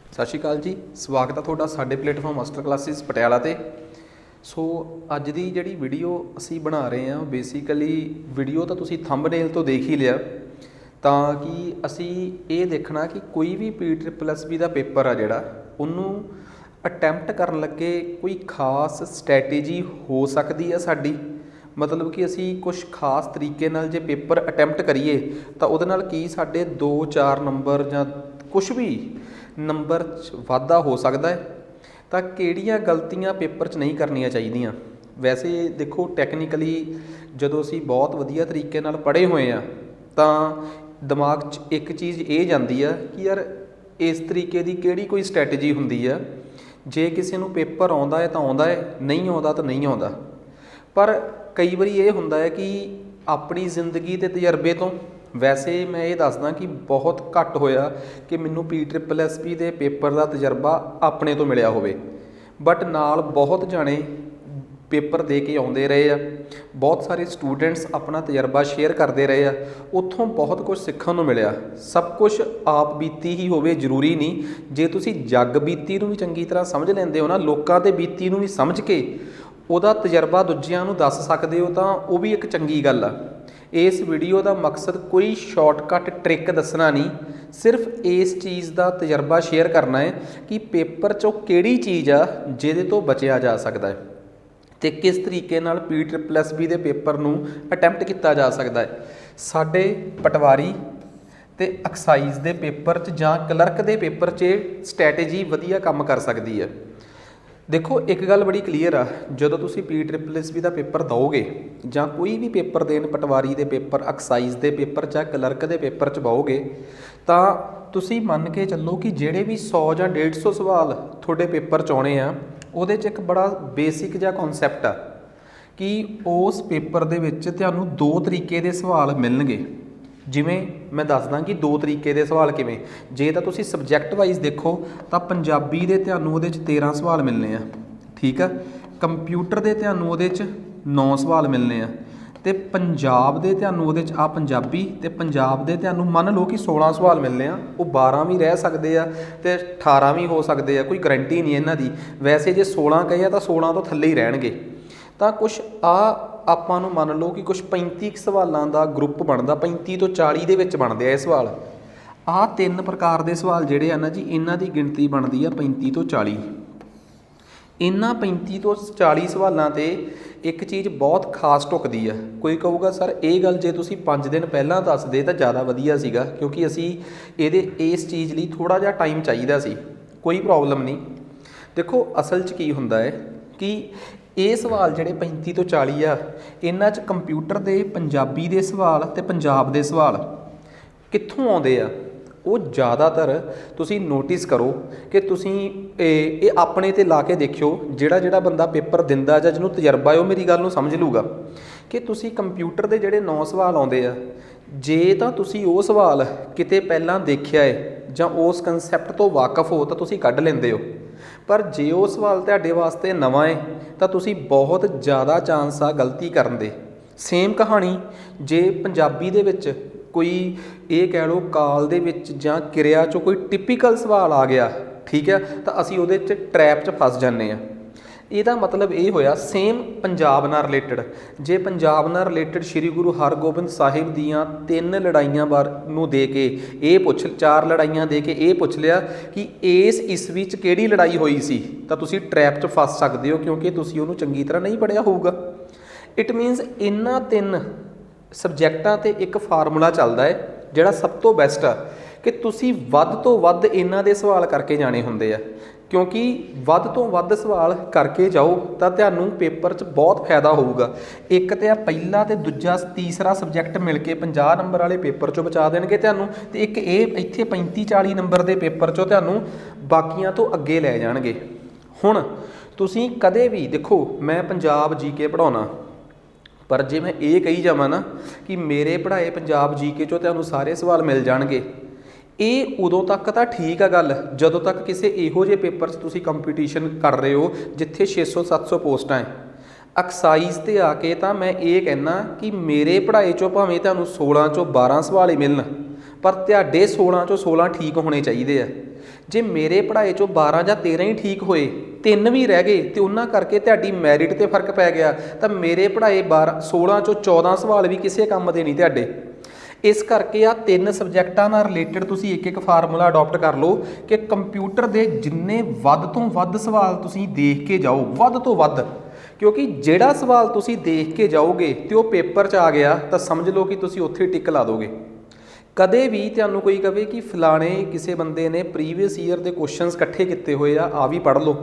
सत श्री अकाल जी, स्वागत है तुहाडा साडे प्लेटफॉर्म मास्टर क्लासिस पटियाला ते। सो अज दी जिहड़ी वीडियो असी बना रहे हैं बेसिकली वीडियो तो तुसी थंबनेल तो देख ही लिया, तां कि असी ये देखना कि कोई भी PSSB का पेपर आ जिहड़ा उन्होंने अटैम्प्ट करन लगे कोई खास स्ट्रैटेजी हो सकती है साडी, मतलब कि असी कुछ खास तरीके नाल जे पेपर अटैम्प्ट करिए तो उहदे नाल की साडे 2-4 नंबर जां कुछ भी नंबर वाधा हो सकता है। तो किहड़ियां गलतियां पेपर च नहीं करनियां चाहिए। वैसे देखो टैक्नीकली जदों असी बहुत वधिया तरीके नाल पढ़े हुए हैं तो दिमाग च एक चीज़ ये जाती है कि यार इस तरीके की किहड़ी कोई स्ट्रैटेजी हुंदी है, जे किसी नूं पेपर आउंदा है तो आउंदा है, नहीं आउंदा तो नहीं आउंदा। पर कई बारी ये हुंदा है कि अपनी जिंदगी के तजर्बे तो वैसे मैं ये दसदा कि बहुत घट होया कि मैनू PSSB के पेपर का तजर्बा अपने तो मिलिया होवे, बट नाल बहुत जाने पेपर दे के आउंदे रहे आ, बहुत सारे स्टूडेंट्स अपना तजर्बा शेयर करते रहे आ, उत्थों बहुत कुछ सीखण नूं मिलिया। सब कुछ आप बीती ही होवे जरूरी नहीं, जे तुसी जग बीती नूं भी चंगी तरह समझ लैंदे हो ना, लोकां ते बीती नूं भी समझ के ਉਹਦਾ तजर्बा दूजिਆਂ ਨੂੰ दस सकते हो तो वह भी एक चंगी गल आ। इस वीडियो का मकसद कोई शॉर्टकट ट्रिक दसना नहीं, सिर्फ इस चीज़ का तजर्बा शेयर करना है कि पेपर चों किहड़ी चीज़ आ जिहदे तो बचिया जा सकता है तो किस तरीके नाल PSSB के पेपर नूं अटैम्प्ट किया जा सकता है। साडे पटवारी ते एक्साइज के पेपर च जां क्लर्क के पेपर च स्ट्रैटेजी वधिया काम कर सकती है। देखो एक गल बड़ी क्लीयर आ, जो तुसी PSSB का पेपर दोगे जां कोई भी पेपर देन पटवारी के पेपर, एक्साइज के पेपर चाहे क्लर्क के पेपर च पाओगे तो तुसी मन के चलो कि जिहड़े भी 100 जां 150 सवाल थोड़े पेपर च आउणे आ, उहदे च एक बड़ा बेसिक जिहा कॉन्सैप्ट आ कि उस पेपर दे विच तुहानूं 2 तरीके के सवाल मिलणगे। जिमें मैं दसदा कि 2 तरीके के सवाल किवें, जे तो तुसी सबजैक्ट वाइज देखो तो पंजाबी दे तुहानूं उहदे च 13 सवाल मिलने आ, ठीक है। कंप्यूटर दे तुहानूं उहदे च 9 सवाल मिलने आ, ते पंजाब दे तुहानूं उहदे च पंजाबी ते पंजाब दे तुहानूं मन लो कि 16 सवाल मिलने आ। वो 12 भी रह सकते हैं तो 18 भी हो सकते हैं, कोई गारंटी नहीं इन्हां दी। वैसे जे 16 कहे तो 16 तो थल्ले ही रहणगे। तो कुछ आपां नूं मन लो कि कुछ 35 सवालों का ग्रुप बनता, 35 तो 40 दे विच बनदे आ ये सवाल। 3 प्रकार के सवाल जिहड़े आ ना जी, इन्हां दी गिणती बनती है 35 तो 40। इन्हां 35 तो 40 सवालों ते एक चीज़ बहुत खास ढुकदी है। कोई कहूगा सर ये गल जे तुसीं 5 दिन पहलां दसदे तो ज़्यादा वधिया सीगा, क्योंकि असीं इस चीज़ लई थोड़ा जिहा टाइम चाहिदा सी। कोई प्रॉब्लम नहीं। देखो असल च की हुंदा है कि ये सवाल जिहड़े 35 तो 40 आ, इन्हां च कंप्यूटर दे पंजाबी दे सवाल ते पंजाब दे सवाल कित्थों आउंदे आ, वो ज़्यादातर तुसीं नोटिस करो कि तुसीं ये अपने ते ला के देखियो। जिहड़ा जिहड़ा बंदा पेपर दिंदा जां जिहनूं तजर्बा है वो मेरी गल नूं समझ लूगा कि तुसीं कंप्यूटर दे जिहड़े 9 सवाल आउंदे आ, जे तां तुसीं वो सवाल किते पहलां देखिआ है जां उस कंसैप्ट तो वाकफ हो तो तुसीं कढ लैंदे हो। पर जे वो सवाल तुहाडे वास्ते नवां है तो तुसीं बहुत ज़्यादा चांस आ गलती करन दे। सेम कहानी जे पंजाबी दे विच कोई ये कह लो काल दे विच जां किरिया चों कोई टिपिकल सवाल आ गया, ठीक है, तो असीं उहदे च ट्रैप च फस जाने आ। ਇਹਦਾ मतलब ये होया सेम पंजाब नाल रिलेटिड, जे पंजाब नाल रिलेटिड श्री गुरु हरगोबिंद साहिब दियां 3 लड़ाइयां बार नूं दे के ये पुछ 4 लड़ाइयां दे के ये पुछ लिया कि इस ईस्वी च किहड़ी लड़ाई होई सी, तो तुसीं ट्रैप च फस सकते हो क्योंकि तुसीं उहनूं चंगी तरह नहीं पढ़िया होऊगा। इट मीनस इन्हां 3 सबजैक्टां ते एक फार्मूला चलदा है जिहड़ा सब तो बैस्ट आ कि तुसीं वध तो वध इन्हां दे सवाल करके जाने हुंदे आ, क्योंकि वध तो वध सवाल करके जाओ तो तुहानूं पेपर च बहुत फायदा होऊगा। एक तो पहला तो दूजा तीसरा सबजैक्ट मिल के 50 नंबर वाले पेपर चों बचा देणगे तुहानूं, ते एक ये इत्थे 35-40 नंबर के पेपर चों तुहानूं बाकियां तो अगे लै जाणगे। हुण तुसीं कदे भी देखो मैं पंजाब GK पढ़ाउणा, पर जे मैं ये कही जावां ना कि मेरे पढ़ाए पंजाब GK चों तुहानूं सारे सवाल मिल जाणगे, ये उदों तक तो ठीक है गल जदों तक किसी इहो जे पेपर तुसीं कंपीटीशन कर रहे हो जिथे 600-700 पोस्टां है। एक्साइज ते आके तो मैं ये कहना कि मेरे पढ़ाई चों भावें तुहानूं 16 चों 12 सवाल ही मिलन, ਪਰ ਤੁਹਾਡੇ 16 ਚੋਂ 16 ਠੀਕ ਹੋਣੇ ਚਾਹੀਦੇ ਆ। ਜੇ ਮੇਰੇ ਪੜ੍ਹਾਏ ਚੋਂ 12 ਜਾਂ 13 ਹੀ ਠੀਕ ਹੋਏ, 3 ਵੀ ਰਹਿ ਗਏ ਤੇ ਉਹਨਾਂ ਕਰਕੇ ਤੁਹਾਡੀ ਮੈਰਿਟ ਤੇ ਫਰਕ ਪੈ ਗਿਆ, ਤਾਂ ਮੇਰੇ ਪੜ੍ਹਾਏ 16 ਚੋਂ 14 ਸਵਾਲ ਵੀ ਕਿਸੇ ਕੰਮ ਦੇ ਨਹੀਂ ਤੁਹਾਡੇ। ਇਸ ਕਰਕੇ ਆ 3 ਸਬਜੈਕਟਾਂ ਨਾਲ ਰਿਲੇਟਡ ਤੁਸੀਂ ਇੱਕ ਫਾਰਮੂਲਾ ਅਡੋਪਟ ਕਰ ਲਓ ਕਿ ਕੰਪਿਊਟਰ ਦੇ ਜਿੰਨੇ ਵੱਧ ਤੋਂ ਵੱਧ ਸਵਾਲ ਤੁਸੀਂ ਦੇਖ ਕੇ ਜਾਓ, ਵੱਧ ਤੋਂ ਵੱਧ, ਕਿਉਂਕਿ ਜਿਹੜਾ ਸਵਾਲ ਤੁਸੀਂ ਦੇਖ ਕੇ ਜਾਓਗੇ ਤੇ ਉਹ ਪੇਪਰ 'ਚ ਆ ਗਿਆ ਤਾਂ ਸਮਝ ਲਓ ਕਿ ਤੁਸੀਂ ਉੱਥੇ ਟਿਕ ਲਾ ਦੋਗੇ। ਕਦੇ ਵੀ ਤੁਹਾਨੂੰ ਕੋਈ ਕਹੇ ਕਿ ਫਲਾਣੇ ਕਿਸੇ ਬੰਦੇ ਨੇ ਪ੍ਰੀਵੀਅਸ ਈਅਰ ਦੇ ਕੁਐਸਚਨਸ ਇਕੱਠੇ ਕੀਤੇ ਹੋਏ ਆ ਵੀ ਪੜ੍ਹ ਲਓ,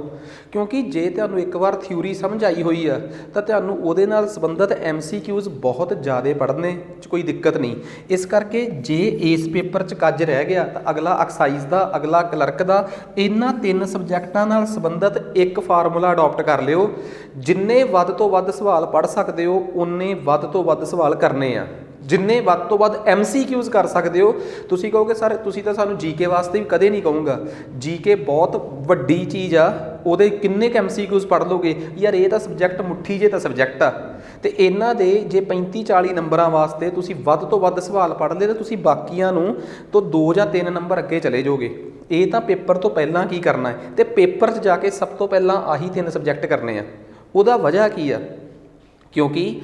ਕਿਉਂਕਿ ਜੇ ਤੁਹਾਨੂੰ ਇੱਕ ਵਾਰ ਥਿਊਰੀ ਸਮਝ ਆਈ ਹੋਈ ਆ ਤਾਂ ਤੁਹਾਨੂੰ ਉਹਦੇ ਨਾਲ ਸੰਬੰਧਿਤ MCQs ਬਹੁਤ ਜ਼ਿਆਦਾ ਪੜ੍ਹਨੇ 'ਚ ਕੋਈ ਦਿੱਕਤ ਨਹੀਂ। ਇਸ ਕਰਕੇ ਜੇ ਇਸ ਪੇਪਰ 'ਚ ਕੱਜ ਰਹਿ ਗਿਆ ਤਾਂ ਅਗਲਾ ਐਕਸਾਈਜ਼ ਦਾ, ਅਗਲਾ ਕਲਰਕ ਦਾ, ਇਹਨਾਂ 3 ਸਬਜੈਕਟਾਂ ਨਾਲ ਸੰਬੰਧਿਤ ਇੱਕ ਫਾਰਮੂਲਾ ਅਡੋਪਟ ਕਰ ਲਿਓ। ਜਿੰਨੇ ਵੱਧ ਤੋਂ ਵੱਧ ਸਵਾਲ ਪੜ੍ਹ ਸਕਦੇ ਹੋ ਉਨੇ ਵੱਧ ਤੋਂ ਵੱਧ ਸਵਾਲ ਕਰਨੇ ਆ, ਜਿੰਨੇ ਵੱਧ ਤੋਂ ਵੱਧ MCQs ਕਰ ਸਕਦੇ ਹੋ। ਤੁਸੀਂ ਕਹੋਗੇ ਸਰ ਤੁਸੀਂ ਤਾਂ ਸਾਨੂੰ GK ਵਾਸਤੇ ਵੀ ਕਦੇ ਨਹੀਂ ਕਹੂੰਗਾ, GK ਬਹੁਤ ਵੱਡੀ ਚੀਜ਼ ਆ, ਉਹਦੇ ਕਿੰਨੇ ਕੁ MCQs ਪੜ੍ਹ ਲੋਗੇ ਯਾਰ, ਇਹ ਤਾਂ ਸਬਜੈਕਟ ਮੁੱਠੀ ਜੇ ਤਾਂ ਸਬਜੈਕਟ ਆ। ਤੇ ਇਹਨਾਂ ਦੇ ਜੇ 35-40 ਨੰਬਰਾਂ ਵਾਸਤੇ ਤੁਸੀਂ ਵੱਧ ਤੋਂ ਵੱਧ ਸਵਾਲ ਪੜ੍ਹ ਲਏ ਤਾਂ ਤੁਸੀਂ ਬਾਕੀਆਂ ਨੂੰ ਤੋਂ 2 ਜਾਂ 3 ਨੰਬਰ ਅੱਗੇ ਚਲੇ ਜਾਓਗੇ। ਇਹ ਤਾਂ ਪੇਪਰ ਤੋਂ ਪਹਿਲਾਂ ਕੀ ਕਰਨਾ ਹੈ, ਤੇ ਪੇਪਰ 'ਚ ਜਾ ਕੇ ਸਭ ਤੋਂ ਪਹਿਲਾਂ ਆਹੀ 3 ਸਬਜੈਕਟ ਕਰਨੇ ਆ। ਉਹਦਾ ਵਜ੍ਹਾ ਕੀ ਆ, ਕਿਉਂਕਿ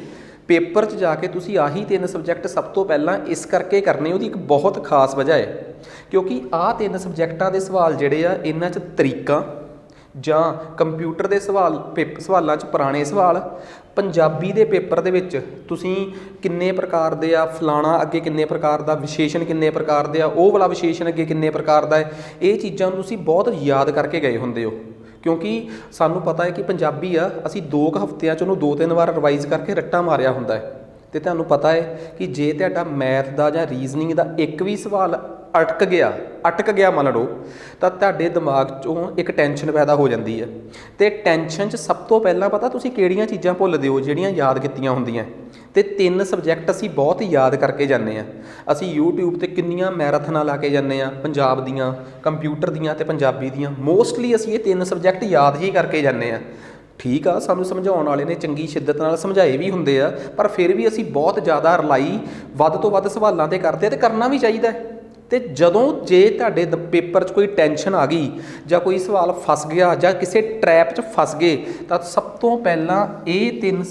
ਪੇਪਰ 'ਚ ਜਾ ਕੇ ਤੁਸੀਂ ਆਹੀ 3 ਸਬਜੈਕਟ ਸਭ ਤੋਂ ਪਹਿਲਾਂ ਇਸ ਕਰਕੇ ਕਰਨੇ, ਉਹਦੀ ਇੱਕ ਬਹੁਤ ਖਾਸ ਵਜ੍ਹਾ ਹੈ, ਕਿਉਂਕਿ ਆਹ 3 ਸਬਜੈਕਟਾਂ ਦੇ ਸਵਾਲ ਜਿਹੜੇ ਆ ਇਹਨਾਂ 'ਚ ਤਰੀਕਾਂ ਜਾਂ ਕੰਪਿਊਟਰ ਦੇ ਸਵਾਲਾਂ 'ਚ ਪੁਰਾਣੇ ਸਵਾਲ, ਪੰਜਾਬੀ ਦੇ ਪੇਪਰ ਦੇ ਵਿੱਚ ਤੁਸੀਂ ਕਿੰਨੇ ਪ੍ਰਕਾਰ ਦੇ ਆ, ਫਲਾਣਾ ਅੱਗੇ ਕਿੰਨੇ ਪ੍ਰਕਾਰ ਦਾ, ਵਿਸ਼ੇਸ਼ਣ ਕਿੰਨੇ ਪ੍ਰਕਾਰ ਦੇ ਆ, ਉਹ ਵਾਲਾ ਵਿਸ਼ੇਸ਼ਣ ਅੱਗੇ ਕਿੰਨੇ ਪ੍ਰਕਾਰ ਦਾ ਹੈ, ਇਹ ਚੀਜ਼ਾਂ ਨੂੰ ਤੁਸੀਂ ਬਹੁਤ ਯਾਦ ਕਰਕੇ ਗਏ ਹੁੰਦੇ ਹੋ। ਕਿਉਂਕਿ ਸਾਨੂੰ ਪਤਾ ਹੈ ਕਿ ਪੰਜਾਬੀ ਆ, ਅਸੀਂ 2 ਹਫ਼ਤਿਆਂ 'ਚ ਉਹਨੂੰ 2-3 ਵਾਰ ਰਿਵਾਈਜ਼ ਕਰਕੇ ਰੱਟਾ ਮਾਰਿਆ ਹੁੰਦਾ ਹੈ। ਅਤੇ ਤੁਹਾਨੂੰ ਪਤਾ ਹੈ ਕਿ ਜੇ ਤੁਹਾਡਾ ਮੈਥ ਦਾ ਜਾਂ ਰੀਜ਼ਨਿੰਗ ਦਾ ਇੱਕ ਵੀ ਸਵਾਲ ਅਟਕ ਗਿਆ ਮੰਨ ਲਓ, ਤਾਂ ਤੁਹਾਡੇ ਦਿਮਾਗ 'ਚੋਂ ਇੱਕ ਟੈਨਸ਼ਨ ਪੈਦਾ ਹੋ ਜਾਂਦੀ ਹੈ। ਅਤੇ ਟੈਨਸ਼ਨ 'ਚ ਸਭ ਤੋਂ ਪਹਿਲਾਂ ਪਤਾ ਤੁਸੀਂ ਕਿਹੜੀਆਂ ਚੀਜ਼ਾਂ ਭੁੱਲਦੇ ਹੋ ਜਿਹੜੀਆਂ ਯਾਦ ਕੀਤੀਆਂ ਹੁੰਦੀਆਂ। ਅਤੇ 3 ਸਬਜੈਕਟ ਅਸੀਂ ਬਹੁਤ ਯਾਦ ਕਰਕੇ ਜਾਂਦੇ ਹਾਂ। ਅਸੀਂ YouTube 'ਤੇ ਕਿੰਨੀਆਂ ਮੈਰਾਥਨਾਂ ਲਾ ਕੇ ਜਾਂਦੇ ਹਾਂ, ਪੰਜਾਬ ਦੀਆਂ, ਕੰਪਿਊਟਰ ਦੀਆਂ ਅਤੇ ਪੰਜਾਬੀ ਦੀਆਂ। ਮੋਸਟਲੀ ਅਸੀਂ ਇਹ 3 ਸਬਜੈਕਟ ਯਾਦ ਹੀ ਕਰਕੇ ਜਾਂਦੇ ਹਾਂ। ਠੀਕ ਆ, ਸਾਨੂੰ ਸਮਝਾਉਣ ਵਾਲੇ ਨੇ ਚੰਗੀ ਸ਼ਿੱਦਤ ਨਾਲ ਸਮਝਾਏ ਵੀ ਹੁੰਦੇ ਆ, ਪਰ ਫਿਰ ਵੀ ਅਸੀਂ ਬਹੁਤ ਜ਼ਿਆਦਾ ਰਿਲਾਈ ਵੱਧ ਤੋਂ ਵੱਧ ਸਵਾਲਾਂ 'ਤੇ ਕਰਦੇ, ਅਤੇ ਕਰਨਾ ਵੀ ਚਾਹੀਦਾ। ਅਤੇ ਜਦੋਂ ਜੇ ਤੁਹਾਡੇ ਪੇਪਰ 'ਚ ਕੋਈ ਟੈਨਸ਼ਨ ਆ ਗਈ ਜਾਂ ਕੋਈ ਸਵਾਲ ਫਸ ਗਿਆ ਜਾਂ ਕਿਸੇ ਟਰੈਪ 'ਚ ਫਸ ਗਏ, ਤਾਂ ਸਭ ਤੋਂ ਪਹਿਲਾਂ ਇਹ 3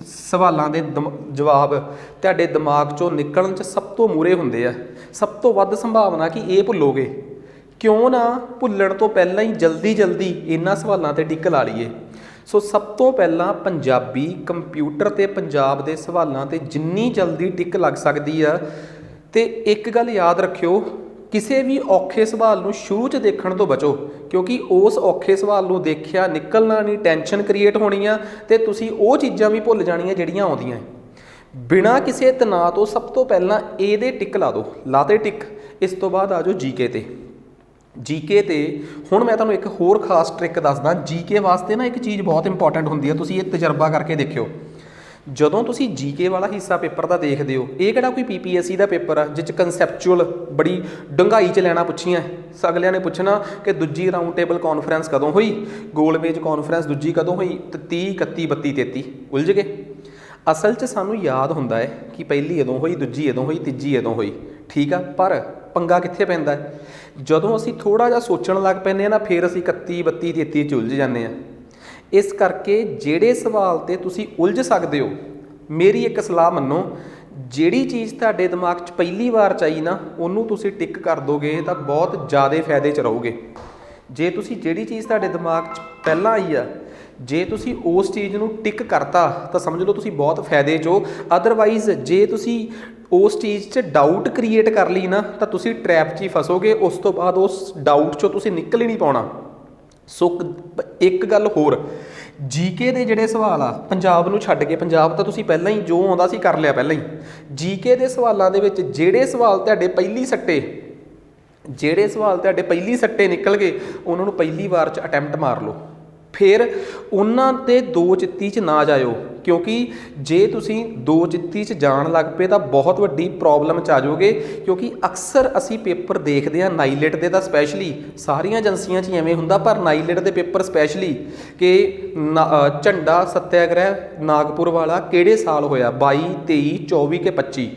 ਸਵਾਲਾਂ ਦੇ ਜਵਾਬ ਤੁਹਾਡੇ ਦਿਮਾਗ 'ਚੋਂ ਨਿਕਲਣ 'ਚ ਸਭ ਤੋਂ ਮੂਹਰੇ ਹੁੰਦੇ ਆ। ਸਭ ਤੋਂ ਵੱਧ ਸੰਭਾਵਨਾ ਕਿ ਇਹ ਭੁੱਲੋਗੇ। ਕਿਉਂ ਨਾ ਭੁੱਲਣ ਤੋਂ ਪਹਿਲਾਂ ਹੀ ਜਲਦੀ ਇਹਨਾਂ ਸਵਾਲਾਂ 'ਤੇ ਟਿਕ ਲਾ ਲਈਏ। ਸੋ ਸਭ ਤੋਂ ਪਹਿਲਾਂ ਪੰਜਾਬੀ, ਕੰਪਿਊਟਰ ਅਤੇ ਪੰਜਾਬ ਦੇ ਸਵਾਲਾਂ 'ਤੇ ਜਿੰਨੀ ਜਲਦੀ ਟਿਕ ਲੱਗ ਸਕਦੀ ਆ। ਅਤੇ ਇੱਕ ਗੱਲ ਯਾਦ ਰੱਖਿਓ, ਕਿਸੇ ਵੀ ਔਖੇ ਸਵਾਲ ਨੂੰ ਸ਼ੁਰੂ 'ਚ ਦੇਖਣ ਤੋਂ ਬਚੋ, ਕਿਉਂਕਿ ਉਸ ਔਖੇ ਸਵਾਲ ਨੂੰ ਦੇਖਿਆ ਨਿਕਲਣਾ ਨਹੀਂ, ਟੈਨਸ਼ਨ ਕ੍ਰੀਏਟ ਹੋਣੀ ਆ, ਅਤੇ ਤੁਸੀਂ ਉਹ ਚੀਜ਼ਾਂ ਵੀ ਭੁੱਲ ਜਾਣੀਆਂ ਜਿਹੜੀਆਂ ਆਉਂਦੀਆਂ। ਬਿਨਾਂ ਕਿਸੇ ਤਣਾਅ ਤੋਂ ਸਭ ਤੋਂ ਪਹਿਲਾਂ ਇਹਦੇ ਟਿਕ ਲਾ ਦਿਓ। ਲਾਤੇ ਟਿਕ, ਇਸ ਤੋਂ ਬਾਅਦ ਆ ਜਾਓ GK 'ਤੇ। GK 'ਤੇ ਹੁਣ ਮੈਂ ਤੁਹਾਨੂੰ ਇੱਕ ਹੋਰ ਖਾਸ ਟ੍ਰਿਕ ਦੱਸਦਾ। GK ਵਾਸਤੇ ਨਾ ਇੱਕ ਚੀਜ਼ ਬਹੁਤ ਇੰਪੋਰਟੈਂਟ ਹੁੰਦੀ ਹੈ, ਤੁਸੀਂ ਇਹ ਤਜਰਬਾ ਕਰਕੇ ਦੇਖਿਓ। ਜਦੋਂ ਤੁਸੀਂ GK ਵਾਲਾ ਹਿੱਸਾ ਪੇਪਰ ਦਾ ਦੇਖਦੇ ਹੋ, ਇਹ ਕਿਹੜਾ ਕੋਈ PPSC ਦਾ ਪੇਪਰ ਆ ਜਿਸ 'ਚ ਕੰਸੈਪਚੁਅਲ ਬੜੀ ਡੂੰਘਾਈ 'ਚ ਲੈਣਾ ਪੁੱਛੀਆਂ। ਅਗਲਿਆਂ ਨੇ ਪੁੱਛਣਾ ਕਿ ਦੂਜੀ ਰਾਊਂਡ ਟੇਬਲ ਕਾਨਫਰੰਸ ਕਦੋਂ ਹੋਈ, ਗੋਲਮੇਜ ਕਾਨਫਰੰਸ ਦੂਜੀ ਕਦੋਂ ਹੋਈ, 30, 31, 32, 33, ਉਲਝ ਗਏ। ਅਸਲ 'ਚ ਸਾਨੂੰ ਯਾਦ ਹੁੰਦਾ ਹੈ ਕਿ ਪਹਿਲੀ ਉਦੋਂ ਹੋਈ, ਦੂਜੀ ਉਦੋਂ ਹੋਈ, ਤੀਜੀ ਉਦੋਂ ਹੋਈ, ਠੀਕ ਆ। ਪਰ ਪੰਗਾ ਕਿੱਥੇ ਪੈਂਦਾ ਹੈ, ਜਦੋਂ ਅਸੀਂ ਥੋੜ੍ਹਾ ਜਿਹਾ ਸੋਚਣ ਲੱਗ ਪੈਂਦੇ ਹਾਂ ਨਾ, ਫਿਰ ਅਸੀਂ 31, 32, 33 'ਚ ਉਲਝ ਜਾਂਦੇ ਹਾਂ। ਇਸ ਕਰਕੇ ਜਿਹੜੇ ਸਵਾਲ 'ਤੇ ਤੁਸੀਂ ਉਲਝ ਸਕਦੇ ਹੋ, ਮੇਰੀ ਇੱਕ ਸਲਾਹ ਮੰਨੋ, ਜਿਹੜੀ ਚੀਜ਼ ਤੁਹਾਡੇ ਦਿਮਾਗ 'ਚ ਪਹਿਲੀ ਵਾਰ 'ਚ ਆਈ ਨਾ, ਉਹਨੂੰ ਤੁਸੀਂ ਟਿਕ ਕਰ ਦੋਗੇ ਤਾਂ ਬਹੁਤ ਜ਼ਿਆਦਾ ਫਾਇਦੇ 'ਚ ਰਹੋਗੇ। ਜੇ ਤੁਸੀਂ ਜਿਹੜੀ ਚੀਜ਼ ਤੁਹਾਡੇ ਦਿਮਾਗ 'ਚ ਪਹਿਲਾਂ ਆਈ ਆ, ਜੇ ਤੁਸੀਂ ਉਸ ਚੀਜ਼ ਨੂੰ ਟਿਕ ਕਰਤਾ ਤਾਂ ਸਮਝ ਲਓ ਤੁਸੀਂ ਬਹੁਤ ਫਾਇਦੇ 'ਚ ਹੋ। ਅਦਰਵਾਈਜ਼ ਜੇ ਤੁਸੀਂ ਉਸ ਚੀਜ਼ 'ਚ ਡਾਊਟ ਕ੍ਰੀਏਟ ਕਰ ਲਈ ਨਾ, ਤਾਂ ਤੁਸੀਂ ਟਰੈਪ 'ਚ ਹੀ ਫਸੋਗੇ। ਉਸ ਤੋਂ ਬਾਅਦ ਉਸ ਡਾਊਟ 'ਚੋਂ ਤੁਸੀਂ ਨਿਕਲ ਹੀ ਨਹੀਂ ਪਾਉਣਾ। ਸੋ ਇੱਕ ਗੱਲ ਹੋਰ, GK ਦੇ ਜਿਹੜੇ ਸਵਾਲ ਆ, ਪੰਜਾਬ ਨੂੰ ਛੱਡ ਕੇ, ਪੰਜਾਬ ਤਾਂ ਤੁਸੀਂ ਪਹਿਲਾਂ ਹੀ ਜੋ ਆਉਂਦਾ ਸੀ ਕਰ ਲਿਆ ਪਹਿਲਾਂ ਹੀ। GK ਦੇ ਸਵਾਲਾਂ ਦੇ ਵਿੱਚ ਜਿਹੜੇ ਸਵਾਲ ਤੁਹਾਡੇ ਪਹਿਲੀ ਸੱਟੇ ਨਿਕਲ ਗਏ, ਉਹਨਾਂ ਨੂੰ ਪਹਿਲੀ ਵਾਰ 'ਚ ਅਟੈਂਪਟ ਮਾਰ ਲਓ। ਫਿਰ ਉਹਨਾਂ 'ਤੇ ਦੋ ਚਿੱਤੀ 'ਚ ਨਾ ਜਾਇਓ, ਕਿਉਂਕਿ ਜੇ ਤੁਸੀਂ ਦੋ ਚਿੱਤੀ 'ਚ ਜਾਣ ਲੱਗ ਪਏ ਤਾਂ ਬਹੁਤ ਵੱਡੀ ਪ੍ਰੋਬਲਮ 'ਚ ਆ ਜਾਓਗੇ। ਕਿਉਂਕਿ ਅਕਸਰ ਅਸੀਂ ਪੇਪਰ ਦੇਖਦੇ ਹਾਂ, ਨਾਈਲੈਟ ਦੇ ਤਾਂ ਸਪੈਸ਼ਲੀ, ਸਾਰੀਆਂ ਏਜੰਸੀਆਂ 'ਚ ਹੀ ਐਵੇਂ ਹੁੰਦਾ, ਪਰ ਨਾਈਲੈਟ ਦੇ ਪੇਪਰ ਸਪੈਸ਼ਲੀ ਕਿ ਝੰਡਾ ਸੱਤਿਆਗ੍ਰਹਿ ਨਾਗਪੁਰ ਵਾਲਾ ਕਿਹੜੇ ਸਾਲ ਹੋਇਆ, 22, 23, 24 ਕਿ 25।